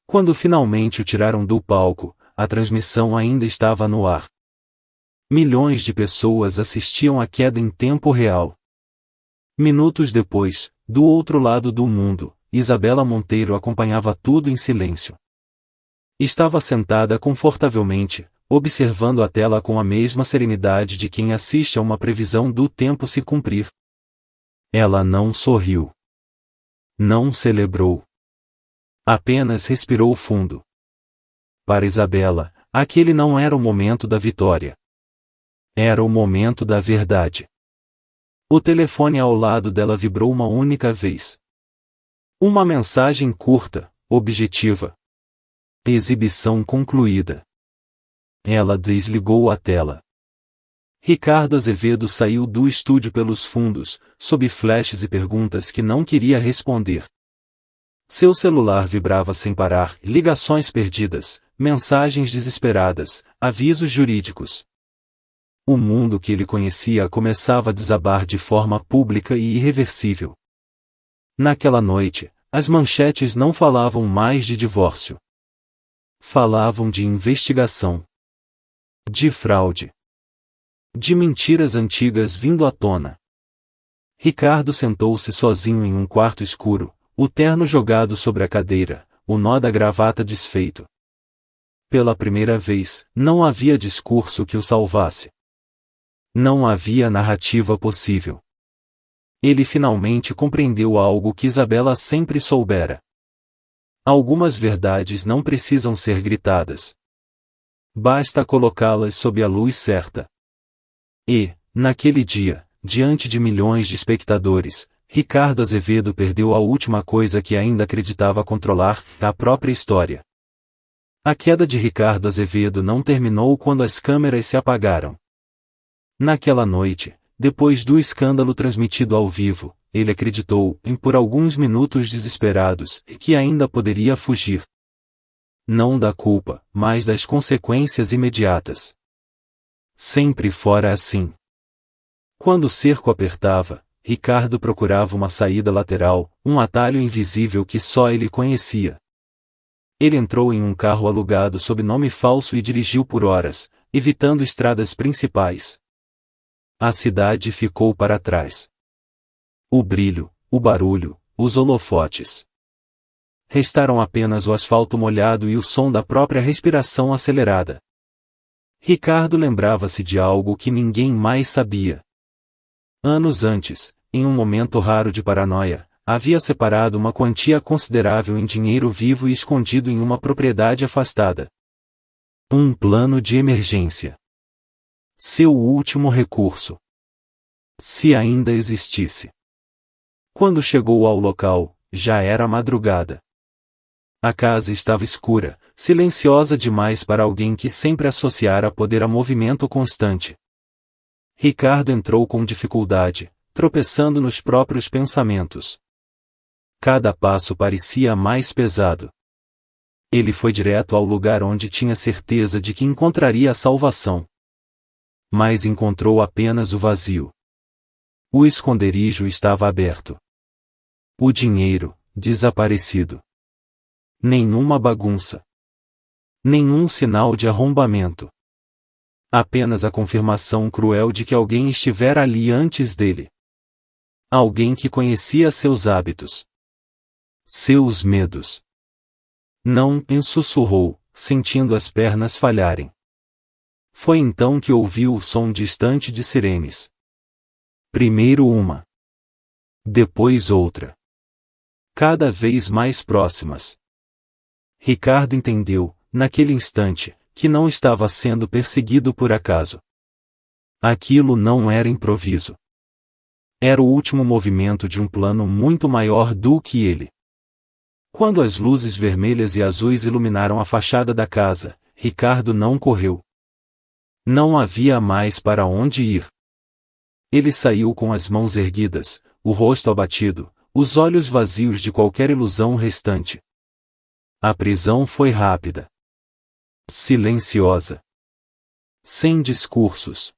Quando finalmente o tiraram do palco, a transmissão ainda estava no ar. Milhões de pessoas assistiam à queda em tempo real. Minutos depois, do outro lado do mundo, Isabela Monteiro acompanhava tudo em silêncio. Estava sentada confortavelmente, observando a tela com a mesma serenidade de quem assiste a uma previsão do tempo se cumprir. Ela não sorriu. Não celebrou. Apenas respirou fundo. Para Isabela, aquele não era o momento da vitória. Era o momento da verdade. O telefone ao lado dela vibrou uma única vez. Uma mensagem curta, objetiva. Exibição concluída. Ela desligou a tela. Ricardo Azevedo saiu do estúdio pelos fundos, sob flashes e perguntas que não queria responder. Seu celular vibrava sem parar, ligações perdidas, mensagens desesperadas, avisos jurídicos. O mundo que ele conhecia começava a desabar de forma pública e irreversível. Naquela noite, as manchetes não falavam mais de divórcio. Falavam de investigação. De fraude. De mentiras antigas vindo à tona. Ricardo sentou-se sozinho em um quarto escuro, o terno jogado sobre a cadeira, o nó da gravata desfeito. Pela primeira vez, não havia discurso que o salvasse. Não havia narrativa possível. Ele finalmente compreendeu algo que Isabela sempre soubera. Algumas verdades não precisam ser gritadas. Basta colocá-las sob a luz certa. E, naquele dia, diante de milhões de espectadores, Ricardo Azevedo perdeu a última coisa que ainda acreditava controlar, a própria história. A queda de Ricardo Azevedo não terminou quando as câmeras se apagaram. Naquela noite, depois do escândalo transmitido ao vivo, ele acreditou, por alguns minutos desesperados, que ainda poderia fugir. Não da culpa, mas das consequências imediatas. Sempre fora assim. Quando o cerco apertava, Ricardo procurava uma saída lateral, um atalho invisível que só ele conhecia. Ele entrou em um carro alugado sob nome falso e dirigiu por horas, evitando estradas principais. A cidade ficou para trás. O brilho, o barulho, os holofotes. Restaram apenas o asfalto molhado e o som da própria respiração acelerada. Ricardo lembrava-se de algo que ninguém mais sabia. Anos antes, em um momento raro de paranoia, havia separado uma quantia considerável em dinheiro vivo e escondido em uma propriedade afastada. Um plano de emergência. Seu último recurso. Se ainda existisse. Quando chegou ao local, já era madrugada. A casa estava escura, silenciosa demais para alguém que sempre associara poder a movimento constante. Ricardo entrou com dificuldade, tropeçando nos próprios pensamentos. Cada passo parecia mais pesado. Ele foi direto ao lugar onde tinha certeza de que encontraria a salvação. Mas encontrou apenas o vazio. O esconderijo estava aberto. O dinheiro, desaparecido. Nenhuma bagunça. Nenhum sinal de arrombamento. Apenas a confirmação cruel de que alguém estivera ali antes dele. Alguém que conhecia seus hábitos. Seus medos. Não, sussurrou, sentindo as pernas falharem. Foi então que ouviu o som distante de sirenes. Primeiro uma. Depois outra. Cada vez mais próximas. Ricardo entendeu, naquele instante, que não estava sendo perseguido por acaso. Aquilo não era improviso. Era o último movimento de um plano muito maior do que ele. Quando as luzes vermelhas e azuis iluminaram a fachada da casa, Ricardo não correu. Não havia mais para onde ir. Ele saiu com as mãos erguidas, o rosto abatido, os olhos vazios de qualquer ilusão restante. A prisão foi rápida. Silenciosa. Sem discursos.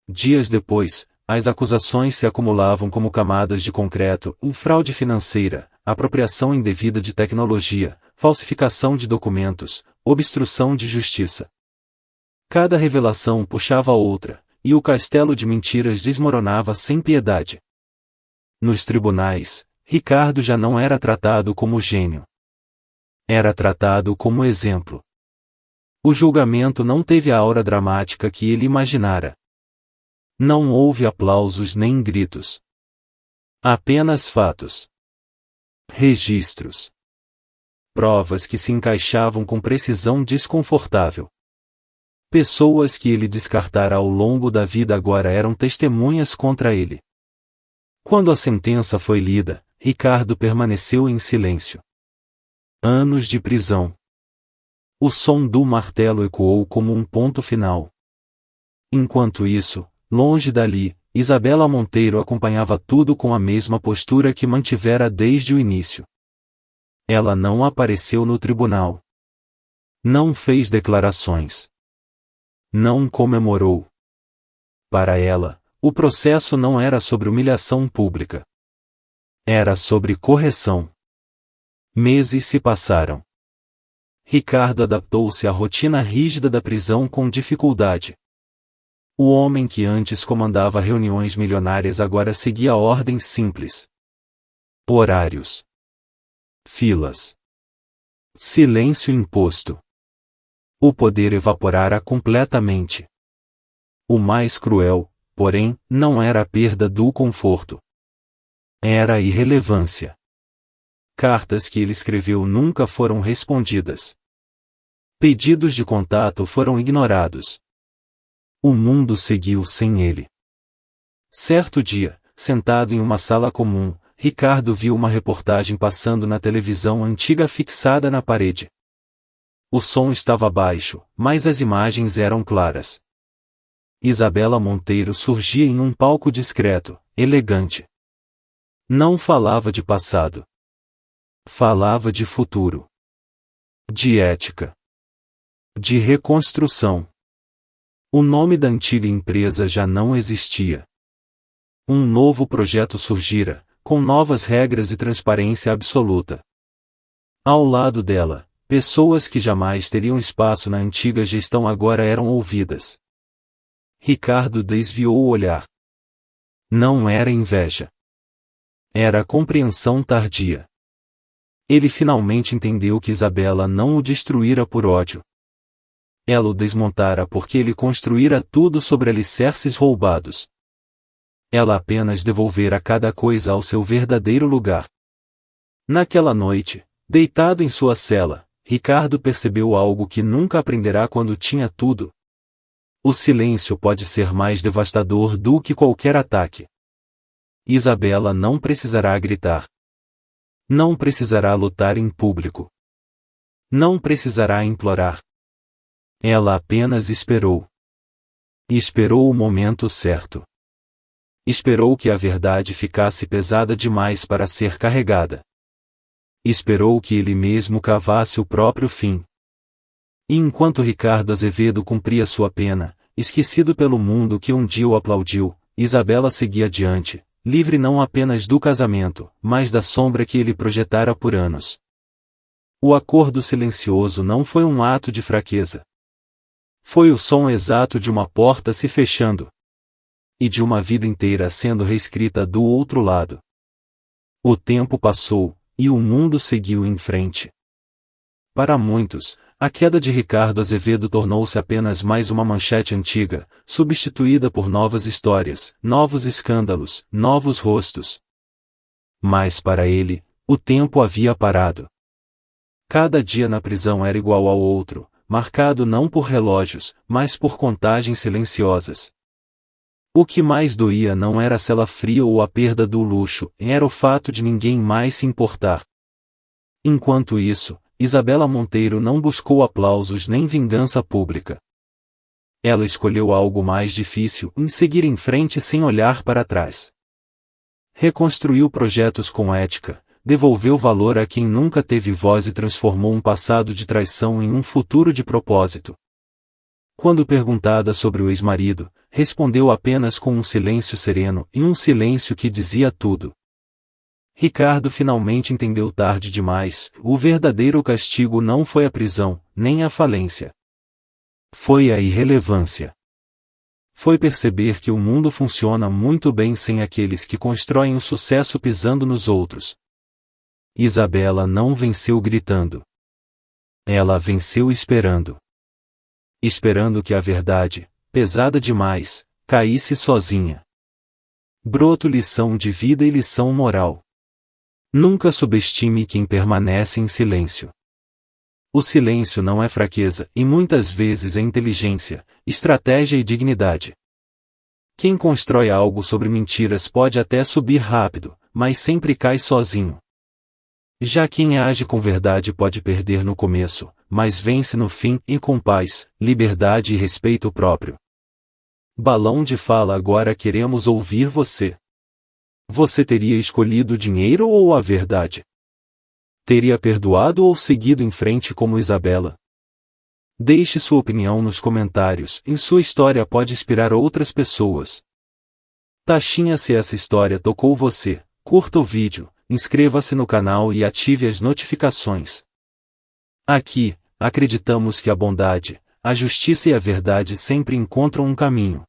Dias depois, as acusações se acumulavam como camadas de concreto, fraude financeira, apropriação indevida de tecnologia, falsificação de documentos, obstrução de justiça. Cada revelação puxava a outra, e o castelo de mentiras desmoronava sem piedade. Nos tribunais, Ricardo já não era tratado como gênio. Era tratado como exemplo. O julgamento não teve a aura dramática que ele imaginara. Não houve aplausos nem gritos. Apenas fatos. Registros. Provas que se encaixavam com precisão desconfortável. Pessoas que ele descartara ao longo da vida agora eram testemunhas contra ele. Quando a sentença foi lida, Ricardo permaneceu em silêncio. Anos de prisão. O som do martelo ecoou como um ponto final. Enquanto isso, longe dali, Isabela Monteiro acompanhava tudo com a mesma postura que mantivera desde o início. Ela não apareceu no tribunal. Não fez declarações. Não comemorou. Para ela, o processo não era sobre humilhação pública. Era sobre correção. Meses se passaram. Ricardo adaptou-se à rotina rígida da prisão com dificuldade. O homem que antes comandava reuniões milionárias agora seguia ordens simples. Horários. Filas. Silêncio imposto. O poder evaporara completamente. O mais cruel, porém, não era a perda do conforto. Era a irrelevância. Cartas que ele escreveu nunca foram respondidas. Pedidos de contato foram ignorados. O mundo seguiu sem ele. Certo dia, sentado em uma sala comum, Ricardo viu uma reportagem passando na televisão antiga fixada na parede. O som estava baixo, mas as imagens eram claras. Isabela Monteiro surgia em um palco discreto, elegante. Não falava de passado. Falava de futuro. De ética. De reconstrução. O nome da antiga empresa já não existia. Um novo projeto surgira, com novas regras e transparência absoluta. Ao lado dela, pessoas que jamais teriam espaço na antiga gestão agora eram ouvidas. Ricardo desviou o olhar. Não era inveja. Era compreensão tardia. Ele finalmente entendeu que Isabela não o destruíra por ódio. Ela o desmontara porque ele construíra tudo sobre alicerces roubados. Ela apenas devolvera cada coisa ao seu verdadeiro lugar. Naquela noite, deitado em sua cela, Ricardo percebeu algo que nunca aprenderá quando tinha tudo. O silêncio pode ser mais devastador do que qualquer ataque. Isabela não precisará gritar. Não precisará lutar em público. Não precisará implorar. Ela apenas esperou. Esperou o momento certo. Esperou que a verdade ficasse pesada demais para ser carregada. Esperou que ele mesmo cavasse o próprio fim. E enquanto Ricardo Azevedo cumpria sua pena, esquecido pelo mundo que um dia o aplaudiu, Isabela seguia adiante, livre não apenas do casamento, mas da sombra que ele projetara por anos. O acordo silencioso não foi um ato de fraqueza. Foi o som exato de uma porta se fechando. E de uma vida inteira sendo reescrita do outro lado. O tempo passou, e o mundo seguiu em frente. Para muitos, a queda de Ricardo Azevedo tornou-se apenas mais uma manchete antiga, substituída por novas histórias, novos escândalos, novos rostos. Mas para ele, o tempo havia parado. Cada dia na prisão era igual ao outro, marcado não por relógios, mas por contagens silenciosas. O que mais doía não era a cela fria ou a perda do luxo, era o fato de ninguém mais se importar. Enquanto isso, Isabela Monteiro não buscou aplausos nem vingança pública. Ela escolheu algo mais difícil, em seguir em frente sem olhar para trás. Reconstruiu projetos com ética, devolveu valor a quem nunca teve voz e transformou um passado de traição em um futuro de propósito. Quando perguntada sobre o ex-marido, respondeu apenas com um silêncio sereno e um silêncio que dizia tudo. Ricardo finalmente entendeu tarde demais, o verdadeiro castigo não foi a prisão, nem a falência. Foi a irrelevância. foi perceber que o mundo funciona muito bem sem aqueles que constroem o sucesso pisando nos outros. Isabela não venceu gritando. Ela venceu esperando. Esperando que a verdade, pesada demais, caísse sozinha. Broto lição de vida e lição moral. Nunca subestime quem permanece em silêncio. O silêncio não é fraqueza e muitas vezes é inteligência, estratégia e dignidade. Quem constrói algo sobre mentiras pode até subir rápido, mas sempre cai sozinho. Já quem age com verdade pode perder no começo, mas vence no fim e com paz, liberdade e respeito próprio. Balão de fala. Agora queremos ouvir você. Você teria escolhido o dinheiro ou a verdade? Teria perdoado ou seguido em frente como Isabela? Deixe sua opinião nos comentários, e sua história pode inspirar outras pessoas. Taxinha. Se essa história tocou você, curta o vídeo, inscreva-se no canal e ative as notificações. Aqui, acreditamos que a bondade, a justiça e a verdade sempre encontram um caminho.